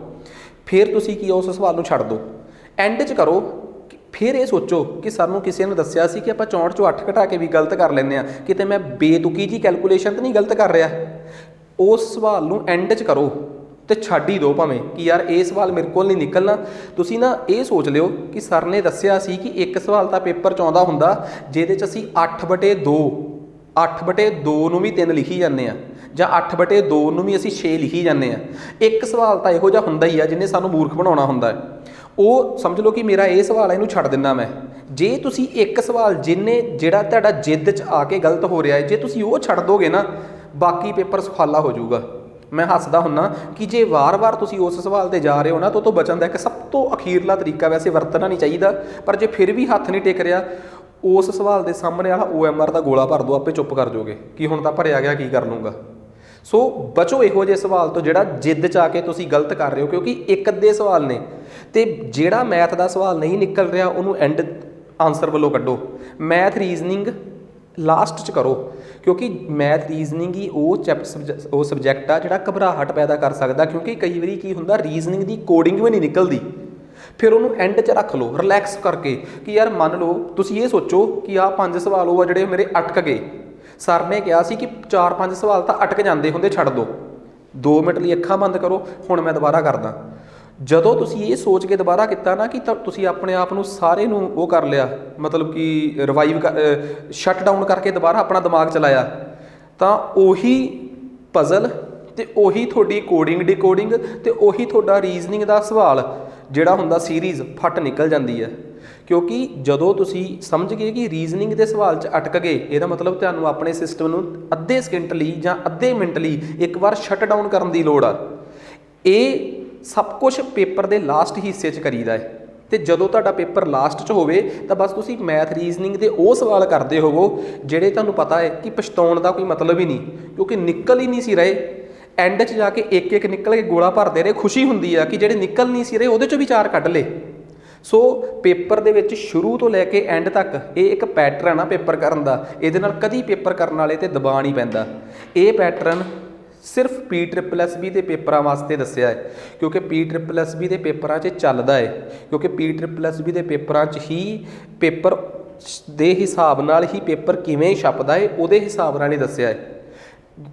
ਫਿਰ ਤੁਸੀਂ ਕੀ ਉਸ ਸਵਾਲ ਨੂੰ ਛੱਡ ਦਿਓ, ਐਂਡ 'ਚ ਕਰੋ। ਫਿਰ ਇਹ ਸੋਚੋ ਕਿ ਸਾਨੂੰ ਕਿਸੇ ਨੇ ਦੱਸਿਆ ਸੀ ਕਿ ਆਪਾਂ 64 ਚੋਂ 8 ਘਟਾ ਕੇ ਵੀ ਗਲਤ ਕਰ ਲੈਂਦੇ ਹਾਂ, ਕਿਤੇ ਮੈਂ ਬੇਤੁਕੀ ਜੀ ਕੈਲਕੂਲੇਸ਼ਨ ਤਾਂ ਨਹੀਂ ਗਲਤ ਕਰ ਰਿਹਾ। ਉਸ ਸਵਾਲ ਨੂੰ ਐਂਡ 'ਚ ਕਰੋ ਤੇ ਛੱਡ ਹੀ ਦਿਓ ਭਾਵੇਂ ਕਿ ਯਾਰ ਇਹ ਸਵਾਲ ਮੇਰੇ ਕੋਲ ਨਹੀਂ ਨਿਕਲਣਾ। ਤੁਸੀਂ ਨਾ ਇਹ ਸੋਚ ਲਿਓ ਕਿ ਸਰ ਨੇ ਦੱਸਿਆ ਸੀ ਕਿ ਇੱਕ ਸਵਾਲ ਤਾਂ ਪੇਪਰ 'ਚ ਆਉਂਦਾ ਹੁੰਦਾ ਜਿਹਦੇ 'ਚ ਅਸੀਂ 8/2 ਨੂੰ ਵੀ 3 ਲਿਖੀ ਜਾਂਦੇ ਆ, ਜਾਂ 8/2 ਨੂੰ ਵੀ ਅਸੀਂ 6 ਲਿਖੀ ਜਾਂਦੇ ਆ। ਇੱਕ ਸਵਾਲ ਤਾਂ ਇਹੋ ਜਿਹਾ ਹੁੰਦਾ ਹੀ ਆ ਜਿਹਨੇ ਸਾਨੂੰ ਮੂਰਖ ਬਣਾਉਣਾ ਹੁੰਦਾ ਹੈ। ਉਹ ਸਮਝ ਲਓ ਕਿ ਮੇਰਾ ਇਹ ਸਵਾਲ ਇਹਨੂੰ ਛੱਡ ਦਿੰਦਾ ਮੈਂ। ਜੇ ਤੁਸੀਂ ਇੱਕ ਸਵਾਲ ਜਿਹੜਾ ਤੁਹਾਡਾ ਜਿੱਦ 'ਚ ਆ ਕੇ ਗਲਤ ਹੋ ਰਿਹਾ ਹੈ, ਜੇ ਤੁਸੀਂ ਉਹ ਛੱਡ ਦੋਗੇ ਨਾ, ਬਾਕੀ ਪੇਪਰ ਸੁਖਾਲਾ ਹੋ ਜਾਊਗਾ। ਮੈਂ ਹੱਸਦਾ ਹੁੰਦਾ ਕਿ ਜੇ ਵਾਰ-ਵਾਰ ਤੁਸੀਂ ਉਸ ਸਵਾਲ 'ਤੇ ਜਾ ਰਹੇ ਹੋ ਨਾ, ਤਾਂ ਉਹ ਤੋਂ ਬਚਣ ਦਾ ਇੱਕ ਸਭ ਤੋਂ ਅਖੀਰਲਾ ਤਰੀਕਾ, ਵੈਸੇ ਵਰਤਣਾ ਨਹੀਂ ਚਾਹੀਦਾ, ਪਰ ਜੇ ਫਿਰ ਵੀ ਹੱਥ ਨਹੀਂ ਟਿਕ ਰਿਹਾ, ਉਸ ਸਵਾਲ ਦੇ ਸਾਹਮਣੇ ਵਾਲਾ OMR ਦਾ ਗੋਲਾ ਭਰ ਦਿਓ, ਆਪੇ ਚੁੱਪ ਕਰ ਜਾਓਗੇ ਕਿ ਹੁਣ ਤਾਂ ਭਰਿਆ ਗਿਆ, ਕੀ ਕਰ ਲੂੰਗਾ। ਸੋ ਬਚੋ ਇਹੋ ਜਿਹੇ ਸਵਾਲ ਤੋਂ ਜਿਹੜਾ ਜਿੱਦ 'ਚ ਆ ਕੇ ਤੁਸੀਂ ਗਲਤ ਕਰ ਰਹੇ ਹੋ, ਕਿਉਂਕਿ ਇੱਕ ਅੱਧੇ ਸਵਾਲ ਨੇ। ਅਤੇ ਜਿਹੜਾ ਮੈਥ ਦਾ ਸਵਾਲ ਨਹੀਂ ਨਿਕਲ ਰਿਹਾ ਉਹਨੂੰ ਐਂਡ ਆਨਸਰ ਵੱਲੋਂ ਕੱਢੋ। ਮੈਥ ਰੀਜ਼ਨਿੰਗ ਲਾਸਟ 'ਚ ਕਰੋ, ਕਿਉਂਕਿ ਮੈਥ ਰੀਜ਼ਨਿੰਗ ਹੀ ਉਹ ਉਹ ਸਬਜੈਕਟ ਆ ਜਿਹੜਾ ਘਬਰਾਹਟ ਪੈਦਾ ਕਰ ਸਕਦਾ, ਕਿਉਂਕਿ ਕਈ ਵਾਰੀ ਕੀ ਹੁੰਦਾ ਰੀਜ਼ਨਿੰਗ ਦੀ ਕੋਡਿੰਗ ਵੀ ਨਹੀਂ ਨਿਕਲਦੀ। ਫਿਰ ਉਹਨੂੰ ਐਂਡ 'ਚ ਰੱਖ ਲਓ ਰਿਲੈਕਸ ਕਰਕੇ ਕਿ ਯਾਰ ਮੰਨ ਲਓ ਤੁਸੀਂ ਇਹ ਸੋਚੋ ਕਿ ਆਹ 5 ਸਵਾਲ ਉਹ ਆ ਜਿਹੜੇ ਮੇਰੇ ਅਟਕ ਗਏ, ਸਰ ਨੇ ਕਿਹਾ ਸੀ ਕਿ 4-5 ਸਵਾਲ ਤਾਂ ਅਟਕ ਜਾਂਦੇ ਹੁੰਦੇ, ਛੱਡ ਦਿਓ, 2 ਮਿੰਟ ਲਈ ਅੱਖਾਂ ਬੰਦ ਕਰੋ, ਹੁਣ ਮੈਂ ਦੁਬਾਰਾ ਕਰਦਾ। ਜਦੋਂ ਤੁਸੀਂ ਇਹ ਸੋਚ ਕੇ ਦੁਬਾਰਾ ਕੀਤਾ ਨਾ ਕਿ ਤੁਸੀਂ ਆਪਣੇ ਆਪ ਨੂੰ ਸਾਰੇ ਨੂੰ ਉਹ ਕਰ ਲਿਆ, ਮਤਲਬ ਕਿ ਰਿਵਾਈਵ ਸ਼ਟ ਡਾਊਨ ਕਰਕੇ ਦੁਬਾਰਾ ਆਪਣਾ ਦਿਮਾਗ ਚਲਾਇਆ, ਤਾਂ ਉਹੀ ਪਜ਼ਲ ਅਤੇ ਉਹੀ ਤੁਹਾਡੀ ਕੋਡਿੰਗ ਡਿਕੋਡਿੰਗ ਅਤੇ ਉਹੀ ਤੁਹਾਡਾ ਰੀਜ਼ਨਿੰਗ ਦਾ ਸਵਾਲ ਜਿਹੜਾ ਹੁੰਦਾ ਸੀਰੀਜ਼ ਫਟ ਨਿਕਲ ਜਾਂਦੀ ਹੈ। ਕਿਉਂਕਿ ਜਦੋਂ ਤੁਸੀਂ ਸਮਝ ਗਏ ਕਿ ਰੀਜ਼ਨਿੰਗ ਦੇ ਸਵਾਲ 'ਚ ਅਟਕ ਗਏ, ਇਹਦਾ ਮਤਲਬ ਤੁਹਾਨੂੰ ਆਪਣੇ ਸਿਸਟਮ ਨੂੰ ਅੱਧੇ ਸਕਿੰਟ ਲਈ ਜਾਂ ਅੱਧੇ ਮਿੰਟ ਲਈ ਇੱਕ ਵਾਰ ਸ਼ਟ ਡਾਊਨ ਕਰਨ ਦੀ ਲੋੜ ਆ। ਇਹ ਸਭ ਕੁਛ ਪੇਪਰ ਦੇ ਲਾਸਟ ਹਿੱਸੇ 'ਚ ਕਰੀਦਾ ਹੈ, ਅਤੇ ਜਦੋਂ ਤੁਹਾਡਾ ਪੇਪਰ ਲਾਸਟ 'ਚ ਹੋਵੇ ਤਾਂ ਬਸ ਤੁਸੀਂ ਮੈਥ ਰੀਜ਼ਨਿੰਗ ਦੇ ਉਹ ਸਵਾਲ ਕਰਦੇ ਹੋਵੋ ਜਿਹੜੇ ਤੁਹਾਨੂੰ ਪਤਾ ਹੈ ਕਿ ਪਛਤਾਉਣ ਦਾ ਕੋਈ ਮਤਲਬ ਹੀ ਨਹੀਂ, ਕਿਉਂਕਿ ਨਿਕਲ ਹੀ ਨਹੀਂ ਸੀ ਰਹੇ। ਐਂਡ 'ਚ ਜਾ ਕੇ ਇੱਕ ਇੱਕ ਨਿਕਲ ਕੇ ਗੋਲਾ ਭਰਦੇ ਰਹੇ, ਖੁਸ਼ੀ ਹੁੰਦੀ ਆ ਕਿ ਜਿਹੜੇ ਨਿਕਲ ਨਹੀਂ ਸੀ ਰਹੇ ਉਹਦੇ 'ਚੋਂ ਵੀ 4 ਕੱਢ ਲਏ। ਸੋ ਪੇਪਰ ਦੇ ਵਿੱਚ ਸ਼ੁਰੂ ਤੋਂ ਲੈ ਕੇ ਐਂਡ ਤੱਕ ਇਹ ਇੱਕ ਪੈਟਰਨ ਆ ਪੇਪਰ ਕਰਨ ਦਾ, ਇਹਦੇ ਨਾਲ ਕਦੀ ਪੇਪਰ ਕਰਨ ਵਾਲੇ 'ਤੇ ਦਬਾਅ ਨਹੀਂ ਪੈਂਦਾ। ਇਹ ਪੈਟਰਨ ਸਿਰਫ PSSB ਦੇ ਪੇਪਰਾਂ ਵਾਸਤੇ ਦੱਸਿਆ ਹੈ, ਕਿਉਂਕਿ PSSB ਦੇ ਪੇਪਰਾਂ 'ਚ ਚੱਲਦਾ ਹੈ, ਕਿਉਂਕਿ PSSB ਦੇ ਪੇਪਰਾਂ 'ਚ ਹੀ ਪੇਪਰ ਦੇ ਹਿਸਾਬ ਨਾਲ ਹੀ ਪੇਪਰ ਕਿਵੇਂ ਛਪਦਾ ਹੈ ਉਹਦੇ ਹਿਸਾਬ ਨਾਲ ਹੀ ਦੱਸਿਆ ਹੈ।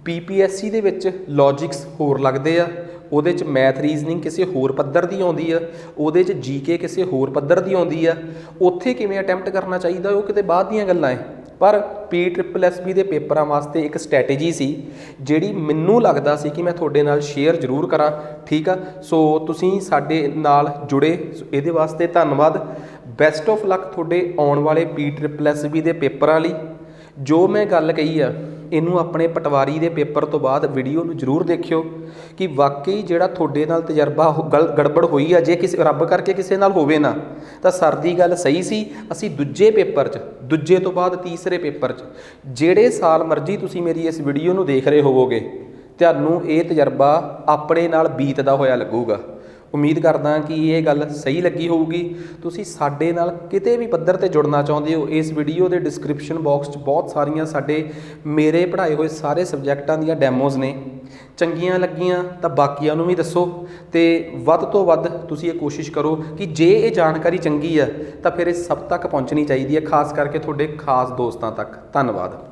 PPSC ਦੇ ਵਿੱਚ ਲੌਜਿਕਸ ਹੋਰ ਲੱਗਦੇ ਆ, ਉਹਦੇ 'ਚ ਮੈਥ ਰੀਜ਼ਨਿੰਗ ਕਿਸੇ ਹੋਰ ਪੱਧਰ ਦੀ ਆਉਂਦੀ ਆ, ਉਹਦੇ 'ਚ GK ਕਿਸੇ ਹੋਰ ਪੱਧਰ ਦੀ ਆਉਂਦੀ ਆ। ਉੱਥੇ ਕਿਵੇਂ ਅਟੈਂਪਟ ਕਰਨਾ ਚਾਹੀਦਾ ਉਹ ਕਿਤੇ ਬਾਅਦ ਦੀਆਂ ਗੱਲਾਂ ਹੈ, ਪਰ PSSB ਦੇ ਪੇਪਰਾਂ ਵਾਸਤੇ ਇੱਕ ਸਟ੍ਰੈਟੇਜੀ ਸੀ ਜਿਹੜੀ ਮੈਨੂੰ ਲੱਗਦਾ ਸੀ ਕਿ ਮੈਂ ਤੁਹਾਡੇ ਨਾਲ ਸ਼ੇਅਰ ਜ਼ਰੂਰ ਕਰਾਂ। ਠੀਕ ਆ, ਸੋ ਤੁਸੀਂ ਸਾਡੇ ਨਾਲ ਜੁੜੇ, ਇਹਦੇ ਵਾਸਤੇ ਧੰਨਵਾਦ। ਬੈਸਟ ਆਫ ਲੱਕ ਤੁਹਾਡੇ ਆਉਣ ਵਾਲੇ PSSB ਦੇ ਪੇਪਰਾਂ ਲਈ। ਜੋ ਮੈਂ ਗੱਲ ਕਹੀ ਆ ਇਹਨੂੰ ਆਪਣੇ ਪਟਵਾਰੀ ਦੇ ਪੇਪਰ ਤੋਂ ਬਾਅਦ ਵੀਡੀਓ ਨੂੰ ਜ਼ਰੂਰ ਦੇਖਿਓ ਕਿ ਵਾਕਈ ਜਿਹੜਾ ਤੁਹਾਡੇ ਨਾਲ ਤਜਰਬਾ ਗੜਬੜ ਹੋਈ ਆ, ਜੇ ਕਿਸੇ ਰੱਬ ਕਰਕੇ ਕਿਸੇ ਨਾਲ ਹੋਵੇ ਨਾ, ਤਾਂ ਸਰ ਦੀ ਗੱਲ ਸਹੀ ਸੀ। ਅਸੀਂ ਦੂਜੇ ਪੇਪਰ 'ਚ, ਦੂਜੇ ਤੋਂ ਬਾਅਦ ਤੀਸਰੇ ਪੇਪਰ 'ਚ, ਜਿਹੜੇ ਸਾਲ ਮਰਜ਼ੀ ਤੁਸੀਂ ਮੇਰੀ ਇਸ ਵੀਡੀਓ ਨੂੰ ਦੇਖ ਰਹੇ ਹੋਵੋਗੇ, ਤੁਹਾਨੂੰ ਇਹ ਤਜਰਬਾ ਆਪਣੇ ਨਾਲ ਬੀਤਦਾ ਹੋਇਆ ਲੱਗੂਗਾ। ਉਮੀਦ ਕਰਦਾ ਕਿ ਇਹ ਗੱਲ ਸਹੀ ਲੱਗੀ ਹੋਊਗੀ। ਤੁਸੀਂ ਸਾਡੇ ਨਾਲ ਕਿਤੇ ਵੀ ਪੱਧਰ 'ਤੇ ਜੁੜਨਾ ਚਾਹੁੰਦੇ ਹੋ, ਇਸ ਵੀਡੀਓ ਦੇ ਡਿਸਕ੍ਰਿਪਸ਼ਨ ਬਾਕਸ 'ਚ ਬਹੁਤ ਸਾਰੀਆਂ ਮੇਰੇ ਪੜ੍ਹਾਏ ਹੋਏ ਸਾਰੇ ਸਬਜੈਕਟਾਂ ਦੀਆਂ ਡੈਮੋਜ਼ ਨੇ। ਚੰਗੀਆਂ ਲੱਗੀਆਂ ਤਾਂ ਬਾਕੀਆਂ ਨੂੰ ਵੀ ਦੱਸੋ, ਅਤੇ ਵੱਧ ਤੋਂ ਵੱਧ ਤੁਸੀਂ ਇਹ ਕੋਸ਼ਿਸ਼ ਕਰੋ ਕਿ ਜੇ ਇਹ ਜਾਣਕਾਰੀ ਚੰਗੀ ਆ ਤਾਂ ਫਿਰ ਇਹ ਸਭ ਤੱਕ ਪਹੁੰਚਣੀ ਚਾਹੀਦੀ ਹੈ, ਖਾਸ ਕਰਕੇ ਤੁਹਾਡੇ ਖਾਸ ਦੋਸਤਾਂ ਤੱਕ। ਧੰਨਵਾਦ।